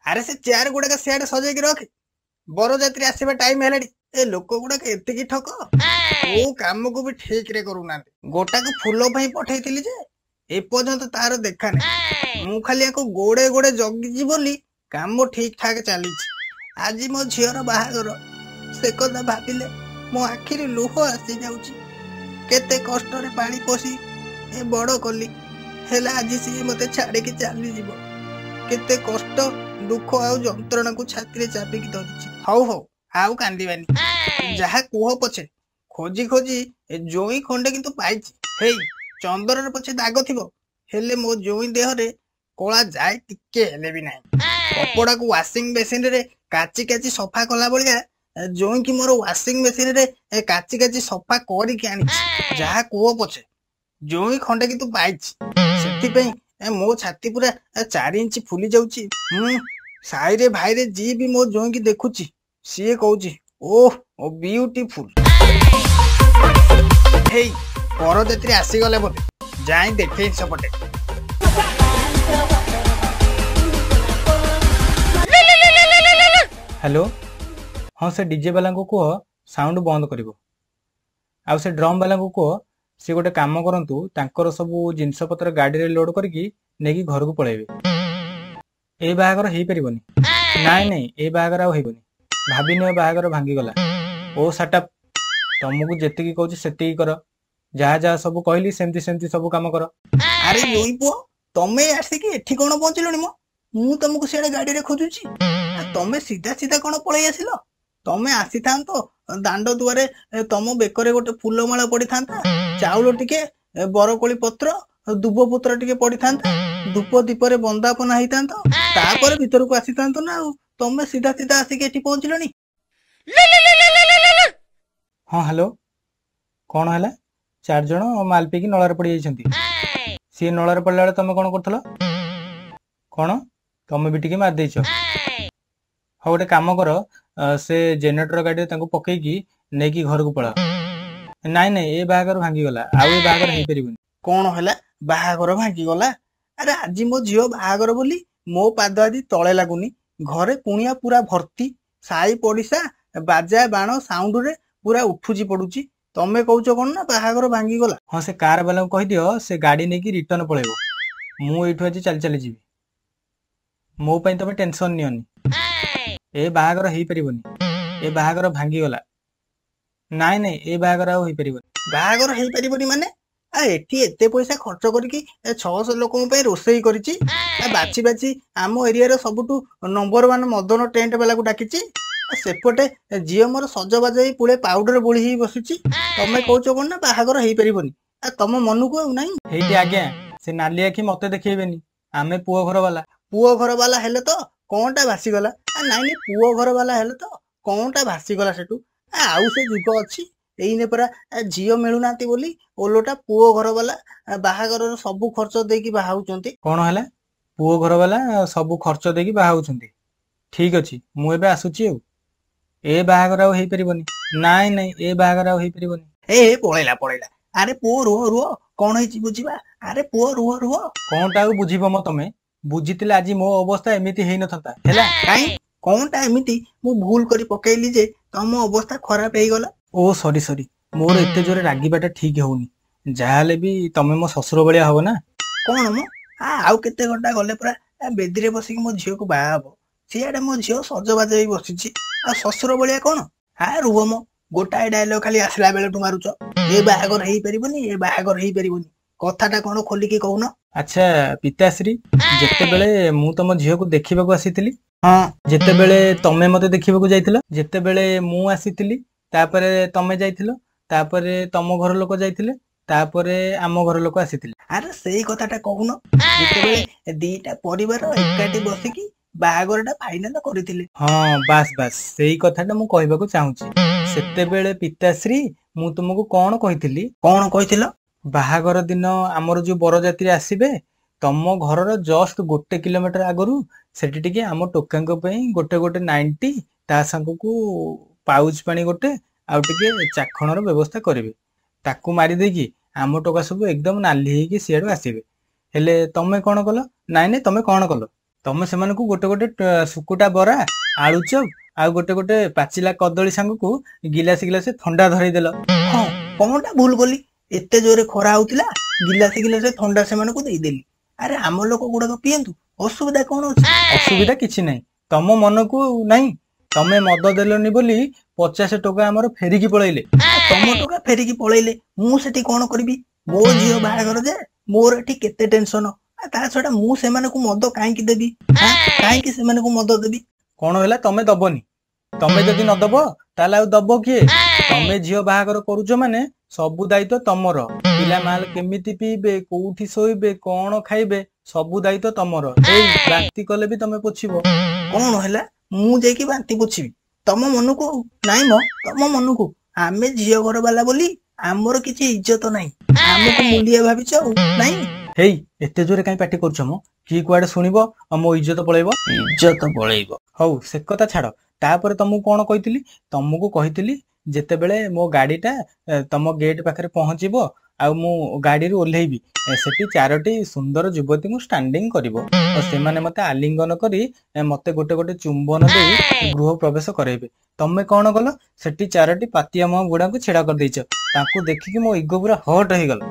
ଆରେ ସେ ଚେୟାର ଗୁଡାକ ସିଆଡେ ସଜେଇକି ରଖ। ବରଯାତ୍ରୀ ଆସିବା ଟାଇମ ହେଲାଣି। ଏ ଲୋକ ଗୁଡାକ ଏତିକି ଠକ, କୋଉ କାମକୁ ବି ଠିକ ରେ କରୁନାହାନ୍ତି। ଗୋଟାକୁ ଫୁଲ ପାଇଁ ପଠେଇଥିଲି ଯେ ଏପର୍ଯ୍ୟନ୍ତ ତାର ଦେଖା ନାହିଁ। ମୁଁ ଖାଲି ଆକୁ ଗୋଡେ ଗୋଡେ ଜଗିଛି ବୋଲି କାମ ଠିକ ଠାକ ଚାଲିଛି। ଆଜି ମୋ ଝିଅର ବାହାଘର, ସେ କଥା ଭାବିଲେ ମୋ ଆଖିରେ ଲୁହ ଆସି ଯାଉଛି। କେତେ କଷ୍ଟରେ ପାଣି ପୋଷି ଏ ବଡ କଲି, ହେଲେ ଆଜି ସିଏ ମତେ ଛାଡିକି ଚାଲିଯିବ। କେତେ କଷ୍ଟ, ଦୁଃଖ ଆଉ ଯନ୍ତ୍ରଣାକୁ ଛାତିରେ ଚାପିକି ଧରିଛି। ହଉ ହଉ, ଆଉ କାନ୍ଦିବାନି। ଯାହା କୁହ ପଛେ ଖୋଜି ଖୋଜି ଏ ଜୋଇଁ ଖଣ୍ଡେ କିନ୍ତୁ ପାଇଛି। ହେଇ ଚନ୍ଦନରେ ପଛେ ଦାଗ ଥିବ, ହେଲେ ମୋ ଜୋଇଁ ଦେହରେ କଳା ଯାଏ ଟିକେ ହେଲେ ବି ନାହିଁ। କପଡାକୁ ୱାସିଂ ମେସିନରେ କାଚି କାଚି ସଫା କଲା ଭଳିଆ ଜୋଇଁକି ମୋର ୱାସିଂ ମେସିନରେ କାଚି କାଚି ସଫା କରିକି ଆଣିଛି। ଯାହା କୁହ ପଛେ ଜୋଇଁ ଖଣ୍ଡେ କିନ୍ତୁ ପାଇଛି। ସେଥିପାଇଁ ମୋ ଛାତି ପୁରା 4 ଇଞ୍ଚ ଫୁଲି ଯାଉଛି। ସାହିରେ ଭାଇରେ ଯିଏ ବି ମୋ ଜୋଇଁକି ଦେଖୁଛି ସିଏ କହୁଛି ଓହ ଓ ବିୟୁଟିଫୁଲ। ହେଇ ବରଯାତ୍ରୀ ଆସିଗଲେ ବୋଧେ, ଯାଇ ଦେଖେଇ ସେପଟେ। हेलो हाँ से डीजे वाला को कह साउंड बंद कर आउ से ड्रम वाला को कह सी गोटे काम करंतु तांकर सब जिनस पत्र गाड़ी रे लोड करके नेकी घर को पळेबे। ए बाहागर हेई परिबनी, नाई नाई ए बाहागर आउ हेबनी। भाबिनी बाहागर भांगी गला। ओ सटअप, तुमको जेतिकी कहूची सेतिकी कर। जहा जहा सब कहली सेमती सेमती सब काम कर। अरे जोई पुओ, तमे आसिकी एठी कोन पहुंचलनी मो? मु तुमको सियाडे गाड़ी रे खोजुची, तमे सीधा सीधा कोन पळै आसिलो? तमे आसी थांतो दांड दुआरे, तम बेकरे गोटे फूलमाला पड़ी थांता, चाउल टिके, बरकोली पत्र, दुब पत्र टिके पड़ी थांता, धूप दीपरे बंदापना हेई थांतो, तापर भीतर को आसी थांतो ना। तमे सीधा सीधा आसिकी एठी पहुंचलनी। हाँ हेलो, कौन है? 4 जन माल पीकी नलार पड़ी जाइछंती। सी नलार पड़ला बेले तमे कोन करथलो? कौन तमे भी टिके मार देइछो? हाँ गोटे काम कर, से जेनेरेटर गाड़ी तांको पकेकी नेकी घर को पळा। नाई नाई ए बाहागर भांगी गला, आउ ए बाहागर हेई परिबनी। कौन है बाहागर भांगी गला? अरे आज मो झियो बाहागर बोली मो पाद आदि तले लागुनी। घरे कुणिया पूरा भर्ती, साई पड़िशा बाजा बाण साउंड रे पूरा उठुची पड़ुची। तमे कहूच कोन ना बाहागर भांगी गला? हाँ से कार वाला को कहि दियो से गाड़ी नेकी रिटर्न पळेबो। मु एठु आज चल चली जीवी। मो पई तमे टेंशन नियनी। ए बाहागर हेई परिबनी, ए बाहागर भांगी गला। नाई नाई ए बाहागर आउ हेई परिबनी। बाहागर हेई परिबनी माने? एठी एते पैसा खर्च करके 600 लोकन पे रोसई करिची। बाची बाची आम एरिया रे सबुटू नंबर 1 मदन टेंट वाला को डाकिची। सेपटे जियो मोर सजबाज हेई पुळे पाउडर बोली ही बसुची। तमे कहूच कोन ना बाहागर हेई परिबनी? तम मन को आउ नाही। हेइटी आज्ञा से नाली आखी मते देखैबेनी। आमे पुओ घर वाला। पुओ घर वाला हेले तो कोनटा भासी गला? नाई नाई पुओ घर वाला हेले तो कोनटा भासी गला सेटू? आउ से जुग अछि एइने परा जियो मिलुनाती बोली ओलोटा पुओ घर वाला बाहागर सबु खर्च देकी बाहाउचंती। कोन हला? पुओ घर वाला सबु खर्च देकी बाहाउचंती। ठीक अछि, मु एबे आसुची। ए बाहागर आउ हेई परिबनी। नाई नाई ए बाहागर आउ हेई परिबनी। ए पळैला पळैला। अरे पुओ रुह रुह, कोन हेची बुझिबा? अरे पुओ रुह रुह। कोनटा बुझिबो म तमे? बुझितिले आज मो अवस्था एमिति हेई नथंता हैला। काई कोनटा एमिति मु भूल करी पकेइली जे तम अवस्था खराब हेई गला। ओ सॉरी सॉरी, मोर एते जोरे रागीबाटा ठीक होउनी। जाहाले भी तमे मो ससुर बलिया हबो ना। कोन मो आउ केते घंटा गले परा बेदीरे बसिक मो झियो को बाहा हबो। सियाडे मो झियो सजबाज हेई बसिची। आ ससुर बलिया कोन? रुह मो, गोटाए डायलॉग खाली आसला बेले तु मारुच। ए बाहागर हेई परिबनी, ए बाहागर हेई परिबनी। कथाटा कोन खोली के कहून? अच्छा पिताश्री, जेते बेले मु तम झियो को देखिबा को आसीतिली, हां जेते बेले तमे मते देखिबा को जाइतिला, जेते बेले मु आसीतिली तापरे तमे जाइतिलो, तापरे तम घर लोक जाइतिले, तापरे आम घर लोक आसीतिले। अरे सेई कथाटा कहून, जेते बेले दीटा परिवार एकाटी बसिकी बाहागरटा फाइनल करितिले। हाँ बास बास सेई कथाटा मु कहबा को चाहूची। सेते बेले पिताश्री मु तुमको कोन कहितिली? कोन कहितिलो? बाहागर दिन आमर जो बरजात्री आसीबे, तम घरर जस्ट 1 किलोमीटर आगरू सेठी टिके आम टोकांक पई गोटे गोटे 90 ता संगकू पाउच पानी गोटे आउ टिके चाखणर व्यवस्था करिवे। ताकू मारी देकी आम टोका सब एकदम नाली हेकी सियाडू आसीबे। हेले तमे कोन कलो? नाई नाई तमे कोन कलो? ତମେ ସେମାନଙ୍କୁ ଗୋଟେ ଗୋଟେ ଶୁକୁଟା ବରା, ଆଳୁଚପ ଆଉ ଗୋଟେ ଗୋଟେ ପାଚିଲା କଦଳୀ ସାଙ୍ଗକୁ ଗିଲାସେ ଗିଲାସେ ଥଣ୍ଡା ଧରେଇଦେଲ। ହଁ, କଣଟା ଭୁଲ କଲି? ଏତେ ଜୋରେ ଖରା ହଉଥିଲା, ଗିଲାସେ ଗିଲାସେ ଥଣ୍ଡା ସେମାନଙ୍କୁ ଦେଇଦେଲି। ଆରେ ଆମ ଲୋକ ଗୁଡାକ ପିଅନ୍ତୁ, ଅସୁବିଧା କଣ ଅଛି? ଅସୁବିଧା କିଛି ନାହିଁ, ତମ ମନକୁ ନାହିଁ। ତମେ ମଦ ଦେଲନି ବୋଲି 50 ଟଙ୍କା ଆମର ଫେରିକି ପଳେଇଲେ। ତମ ଟଙ୍କା ଫେରିକି ପଳେଇଲେ, ମୁଁ ସେଠି କଣ କରିବି? ମୋ ଝିଅ ବାହାଘର ଯେ, ମୋର ଏଠି କେତେ ଟେନସନ। ତା ଛଡା ମୁଁ ସେମାନଙ୍କୁ ମଦ କାହିଁକି ଦେବି? କାହିଁକି ସେମାନଙ୍କୁ ମଦ ଦେବି? କଣ ହେଲା ତମେ ଦବନି? ତମେ ଯଦି ନ ଦବ ତାହେଲେ ଆଉ ଦବ କିଏ? ତମେ ଝିଅ ବାହାଘର କରୁଛ ମାନେ ସବୁ ଦାୟିତ୍ୱ ତମର। ପିଲା ମାଲ କେମିତି ପିଇବେ, କୋଉଠି ଶୋଇବେ, କଣ ଖାଇବେ, ସବୁ ଦାୟିତ୍ୱ ତମର। ଏଇ ବାନ୍ତି କଲେ ବି ତମେ ପୋଛିବ। କଣ ହେଲା? ମୁଁ ଯାଇକି ବାନ୍ତି ପୋଛିବି? ତମ ମନକୁ ନାଇଁ ମ, ତମ ମନକୁ। ଆମେ ଝିଅ ଘର ବାଲା ବୋଲି ଆମର କିଛି ଇଜ୍ଜତ ନାହିଁ। ଆମକୁ ମୁଲିଆ ଭାବିଛ ଆଉ ନାଇଁ? ହେଇ ଏତେ ଜୋରେ କାଇଁ ପାଟି କରୁଛ ମ? କିଏ କୁଆଡେ ଶୁଣିବ ଆଉ ମୋ ଇଜ୍ଜତ ପଳେଇବ। ଇଜ୍ଜତ ପଳେଇବ? ହଉ ସେ କଥା ଛାଡ। ତାପରେ ତମକୁ କଣ କହିଥିଲି? ତମକୁ କହିଥିଲି ଯେତେବେଳେ ମୋ ଗାଡିଟା ତମ ଗେଟ୍ ପାଖରେ ପହଞ୍ଚିବ ଆଉ ମୁଁ ଗାଡିରୁ ଓହ୍ଲେଇବି, ସେଠି 4ଟି ସୁନ୍ଦର ଯୁବତୀଙ୍କୁ ଷ୍ଟାଣ୍ଡିଂ କରିବ। ସେମାନେ ମତେ ଆଲିଙ୍ଗନ କରି ମତେ ଗୋଟେ ଗୋଟେ ଚୁମ୍ବନ ଦେଇ ଗୃହ ପ୍ରବେଶ କରାଇବେ। ତମେ କଣ କଲ? ସେଠି 4ଟି ପାତିଆ ମୁହଁ ବୁଢାଙ୍କୁ ଛିଡା କରିଦେଇଛ। ତାଙ୍କୁ ଦେଖିକି ମୋ ଇଗୋ ପୁରା ହଟ୍ ହେଇଗଲା।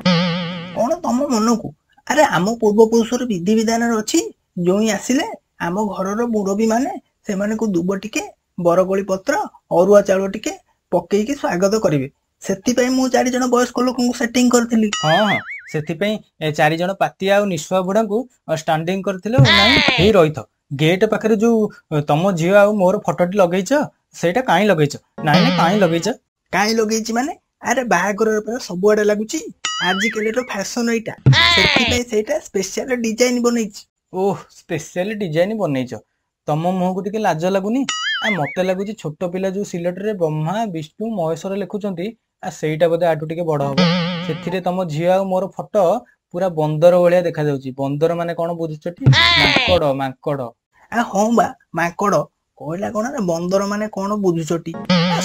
କଣ ତମ ମନକୁ? ଆରେ ଆମ ପୂର୍ବପୁରୁଷର ବିଧିବିଧାନରେ ଅଛି, ଜୋଇଁ ଆସିଲେ ଆମ ଘରର ମୁରବୀ ମାନେ ସେମାନଙ୍କୁ ଦୁବ ଟିକେ, ବରକୋଳି ପତ୍ର, ଅରୁଆ ଚାଉଳ ଟିକେ ପକେଇକି ସ୍ୱାଗତ କରିବେ। ସେଥିପାଇଁ ମୁଁ 4 ଜଣ ବୟସ୍କ ଲୋକଙ୍କୁ ସେଟିଂ କରିଥିଲି। ହଁ ହଁ, ସେଥିପାଇଁ 4 ଜଣ ପାତିଆ ଆଉ ନିଶୁଆ ବୁଢାଙ୍କୁ ଷ୍ଟାଣ୍ଡିଂ କରିଥିଲେ। ନାଇଁ ହେଇ ରହିଥ। ଗେଟ୍ ପାଖରେ ଯୋଉ ତମ ଝିଅ ଆଉ ମୋର ଫଟୋଟି ଲଗେଇଛ, ସେଇଟା କାଇଁ ଲଗେଇଛ? ନାଇଁ କାଇଁ ଲଗେଇଛ? କାଇଁ ଲଗେଇଛି ମାନେ? ଆରେ ବାହାଘରରେ ପୁରା ସବୁଆଡେ ଲାଗୁଛି, ଆଜିକାଲିର ଫ୍ୟାସନ ଏଇଟା। ସେଥିପାଇଁ ସେଇଟା ସ୍ପେଶାଲ ଡିଜାଇନ ବନେଇଛି। ଓହ, ସ୍ପେଶାଲ ଡିଜାଇନ ବନେଇଛ? ତମ ମୁହଁକୁ ଟିକେ ଲାଜ ଲାଗୁନି? ମତେ ଲାଗୁଛି ଛୋଟ ପିଲା ଯୋଉ ସିଲଟରେ ବ୍ରହ୍ମା, ବିଷ୍ଣୁ, ମହେଶ୍ୱର ଲେଖୁଛନ୍ତି, ସେଇଟା ବୋଧେ ଆଠୁ ଟିକେ ବଡ ହବ। ସେଥିରେ ତମ ଝିଅ ଆଉ ମୋର ଫଟୋ ପୁରା ବନ୍ଦର ଭଳିଆ ଦେଖାଯାଉଛି। ବନ୍ଦର ମାନେ କଣ ବୁଝୁଛଟି? ମାଙ୍କଡ ମାଙ୍କଡ। ହଁ ବା, ମାଙ୍କଡ। କହିଲା କଣ? ବନ୍ଦର ମାନେ କଣ ବୁଝୁଛଟି?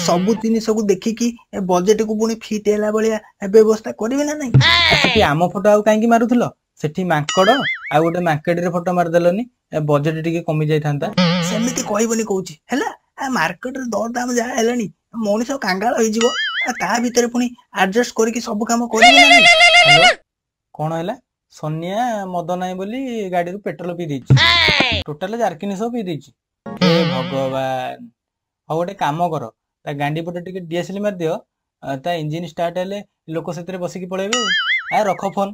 ସବୁ ଜିନିଷକୁ ଦେଖିକି ବଜେଟକୁ ପୁଣି ଫିଟ୍ ହେଲା ଭଳିଆ ବ୍ୟବସ୍ଥା କରିବେ ନା ନାଇଁ? ସେଠି ଆମ ଫଟୋ ଆଉ କାହିଁକି ମାରୁଥିଲ? ସେଠି ମାଙ୍କଡ ଆଉ ଗୋଟେ ମାର୍କେଟରେ ଫଟୋ ମାରିଦେଲନି, ବଜେଟ ଟିକେ କମି ଯାଇଥାନ୍ତା। ସେମିତି କହିବନି କହୁଛି ହେଲା। ମାର୍କେଟରେ ଦର ଦାମ ଯାହା ହେଲାଣି, ମଣିଷ କାଙ୍ଗାଳ ହେଇଯିବ। ତା ଭିତରେ ପୁଣି ଆଡଜଷ୍ଟ କରିକି ସବୁ କାମ କରିବେ ନା ନାଇଁ? କଣ ହେଲା? ସନିଆ ମଦ ନାହିଁ ବୋଲି ଗାଡିରୁ ପେଟ୍ରୋଲ ପିଇ ଦେଇଛି। ଟୋଟାଲ ଜାରକିନି ସହ ପିଇ ଦେଇଛି। ହେ ଭଗବାନ। ହଉ ଗୋଟେ କାମ କର, ତା ଗାଣ୍ଡି ପଟେ ଟିକେ ଡିଏସଏଲ ମାରିଦିଅ। ତା ଇଞ୍ଜିନ ଷ୍ଟାର୍ଟ ହେଲେ ଲୋକ ସେଥିରେ ବସିକି ପଳେଇବେ। ରଖ ଫୋନ,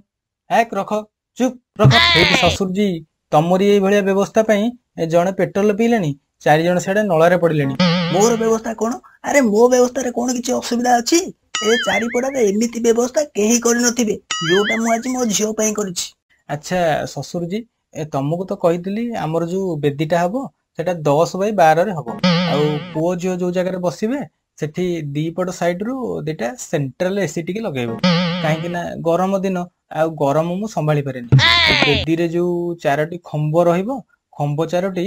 ରଖ, ଚୁପ୍ ରଖ। ହେଇକି ଶ୍ୱଶୁରଜୀ, ତମରି ଏଇଭଳିଆ ବ୍ୟବସ୍ଥା ପାଇଁ ଜଣେ ପେଟ୍ରୋଲ ପିଇଲେଣି, 4 ଜଣ ସିଆଡେ ନଳାରେ ପଡିଲେଣି। ମୋର ବ୍ୟବସ୍ଥା କଣ? ଆରେ ମୋ ବ୍ୟବସ୍ଥାରେ କଣ କିଛି ଅସୁବିଧା ଅଛି? ଏ ଚାରିପଡାରେ ଏମିତି ବ୍ୟବସ୍ଥା କେହି କରିନଥିବେ, ଯୋଉଟା ମୁଁ ଆଜି ମୋ ଝିଅ ପାଇଁ କରିଛି। ଆଚ୍ଛା ଶ୍ୱଶୁରଜୀ, ତମକୁ ତ କହିଥିଲି ଆମର ଯୋଉ ବେଦୀଟା ହବ ସେଟା 10x12ରେ ହବ। ଆଉ ପୁଅ ଝିଅ ଯୋଉ ଜାଗାରେ ବସିବେ ସେଠି ଦିପଟ ସାଇଡରୁ 2ଟା ସେଣ୍ଟ୍ରାଲ ଏସି ଟିକେ ଲଗେଇବେ। କାହିଁକି ନା ଗରମ ଦିନ, ଆଉ ଗରମ ମୁଁ ସମ୍ଭାଳି ପାରେନି। ବେଦୀରେ ଯୋଉ 4ଟି ଖମ୍ବ ରହିବ, ଖମ୍ବ 4ଟି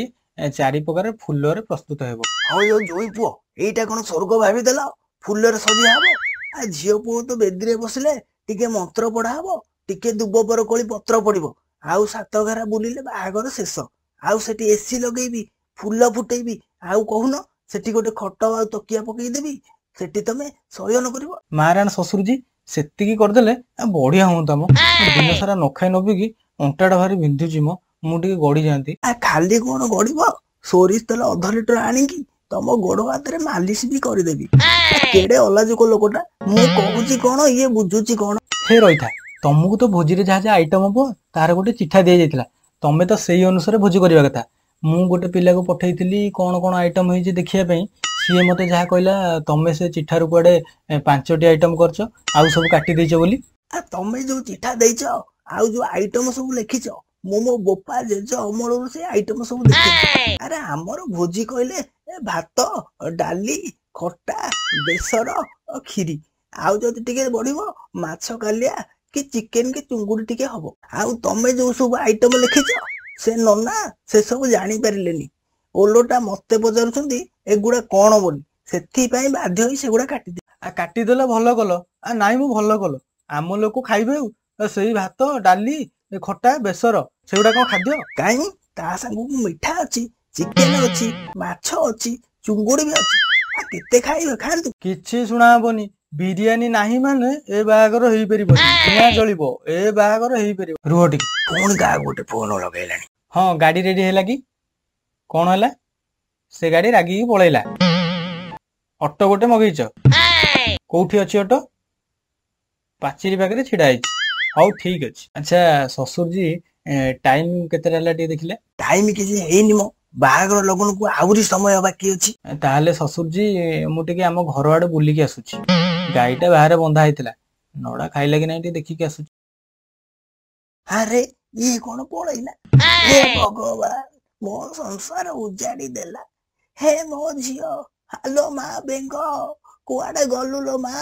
4 ପ୍ରକାର ଫୁଲରେ ପ୍ରସ୍ତୁତ ହେବ। ହଉ ଜୋଇଁ ପୁଅ, ଏଇଟା କଣ ସ୍ୱର୍ଗ ଭାବିଦେଲ? ଫୁଲରେ ସଜା ହବ? ଝିଅ ପୁଅ ତ ବେଦୀରେ ବସିଲେ ଟିକେ ମନ୍ତ୍ର ପଢା ହବ, ଟିକେ ଦୁବ ବରକୋଳି ପତ୍ର ପଡିବ, ଆଉ 7 ଘେରା ବୁଲିଲେ ବାହାଘର ଶେଷ। ଆଉ ସେଠି ଏସି ଲଗେଇବି, ଫୁଲ ଫୁଟେଇବି, ଆଉ କହୁନ ସେଠି ଗୋଟେ ଖଟ ଆଉ ତକିଆ ପକେଇଦେବି, ସେଠି ତମେ ଶୟନ କରିବ। ମାରାଣ ଶ୍ୱଶୁରଜୀ, ସେତିକି କରିଦେଲେ ବଢିଆ ହୁଅନ୍ତା ମ। ଦିନ ସାରା ନ ଖାଇ ନ ପିଇକି ଅଣ୍ଟାଟା ଭାରି ବିନ୍ଧୁଛି ମ, ମୁଁ ଟିକେ ଗଡି ଯାଆନ୍ତି। ଖାଲି କଣ ଗଡିବ? ସୋରିଷ ତେଲ 1/2 ଲିଟର ଆଣିକି ତମ ଗୋଡ ହାତରେ ମାଲିସ ବି କରିଦେବି। କେଡେ ଅଲାଜୁକ ଲୋକଟା। ମୁଁ କହୁଛି କଣ, ଇଏ ବୁଝୁଛି କଣ? ହେ ରହିଥା, ତମକୁ ତ ଭୋଜିରେ ଯାହା ଯାହା ଆଇଟମ ହବ ତାର ଗୋଟେ ଚିଠା ଦିଆଯାଇଥିଲା। ତମେ ତ ସେଇ ଅନୁସାରେ ଭୋଜି କରିବା କଥା। ମୁଁ ଗୋଟେ ପିଲାକୁ ପଠେଇଥିଲି କଣ କଣ ଆଇଟମ ହେଇଛି ଦେଖିବା ପାଇଁ। ସିଏ ମତେ ଯାହା କହିଲା, ତମେ ସେ ଚିଠାରୁ କୁଆଡେ 5ଟି ଆଇଟମ କରିଛ, ଆଉ ସବୁ କାଟି ଦେଇଛ ବୋଲି। ତମେ ଯୋଉ ଚିଠା ଦେଇଛ ଆଉ ଯୋଉ ଆଇଟମ ସବୁ ଲେଖିଛ, ମୁଁ ମୋ ବୋପା ଜେଜ ଅମଳରୁ ସେ ଆଇଟମ ସବୁ ଦେଖିଛି। ଆରେ ଆମର ଭୋଜି କହିଲେ ଭାତ, ଡାଲି, ଖଟା, ବେସର, କ୍ଷୀରି, ଆଉ ଯଦି ଟିକେ ବଢିବ ମାଛ କାଲିଆ କି ଚିକେନ କି ଚୁଙ୍ଗୁଡି ଟିକେ ହବ। ଆଉ ତମେ ଯୋଉ ସବୁ ଆଇଟମ ଲେଖିଛ, ସେ ନନା ସେ ସବୁ ଜାଣିପାରିଲେନି। ଓଲୋଟା ମତେ ପଚାରୁଛନ୍ତି ଏଗୁଡା କଣ ବୋଲି। ସେଥିପାଇଁ ବାଧ୍ୟ ହୋଇ ସେଗୁଡା କାଟିଦେଲି। କାଟିଦେଲ, ଭଲ କଲ। ନାଇଁ ମୁଁ ଭଲ କଲ। ଆମ ଲୋକ ଖାଇବେ ଆଉ ସେଇ ଭାତ, ଡାଲି, ଖଟା, ବେସର, ସେଗୁଡା କଣ ଖାଦ୍ୟ? କାହିଁ ତା ସାଙ୍ଗକୁ ମିଠା ଅଛି, ଚିକେନ ଅଛି, ମାଛ ଅଛି, ଚୁଙ୍ଗୁଡି ବି ଅଛି। କେତେ ଖାଇବେ, ଖାଆନ୍ତୁ। କିଛି ଶୁଣା ହବନି। ବିରିୟାନୀ ନାହିଁ ମାନେ ଏ ବାହାଘର ହେଇପାରିବନି। ନିଆଁ ଜଳିବ, ଏ ବାହାଘର ହେଇପାରିବ। ରୁହ ଟିକେ। ପୁଣି କାହାକୁ ଗୋଟେ ଫୋନ ଲଗେଇଲାଣି। ହଁ, ଗାଡି ରେଡି ହେଲା କି? କଣ ହେଲା? ସେ ଗାଡି ରାଗିକି ପଳେଇଲା। ଅଟୋ ଗୋଟେ ମଗେଇଛ? କୋଉଠି ଅଛି ଅଟୋ? ପାଚେରୀ ପାଖରେ ଛିଡା ହେଇଛି। ହଉ ଠିକ ଅଛି। ଆଚ୍ଛା ଶ୍ୱଶୁରଜୀ, ଟାଇମ କେତେଟା ହେଲା ଟିକେ ଦେଖିଲେ? ଟାଇମ କିଛି ହେଇନି ମ, ବାହାଘର ଲଗ୍ନକୁ ଆହୁରି ସମୟ ବାକି ଅଛି। ତାହେଲେ ଶ୍ୱଶୁରଜୀ, ମୁଁ ଟିକେ ଆମ ଘର ଆଡେ ବୁଲିକି ଆସୁଛି। ଗାଈଟା ବାହାରେ ବନ୍ଧା ହେଇଥିଲା, ନଡା ଖାଇଲା କି ନାଇଁ ଟିକେ ଦେଖିକି ଆସୁଛି। ଆରେ ଇଏ କଣ ପଳେଇଲା? ହେ ଭଗବାନ, ମୋ ସଂସାର ଉଜାଡି ଦେଲା। ହେ ମୋ ଝିଅ, ହାଲୋ ମା ବେଙ୍ଗ, କୁଆଡେ ଗଲୁ ଲୋ ମା?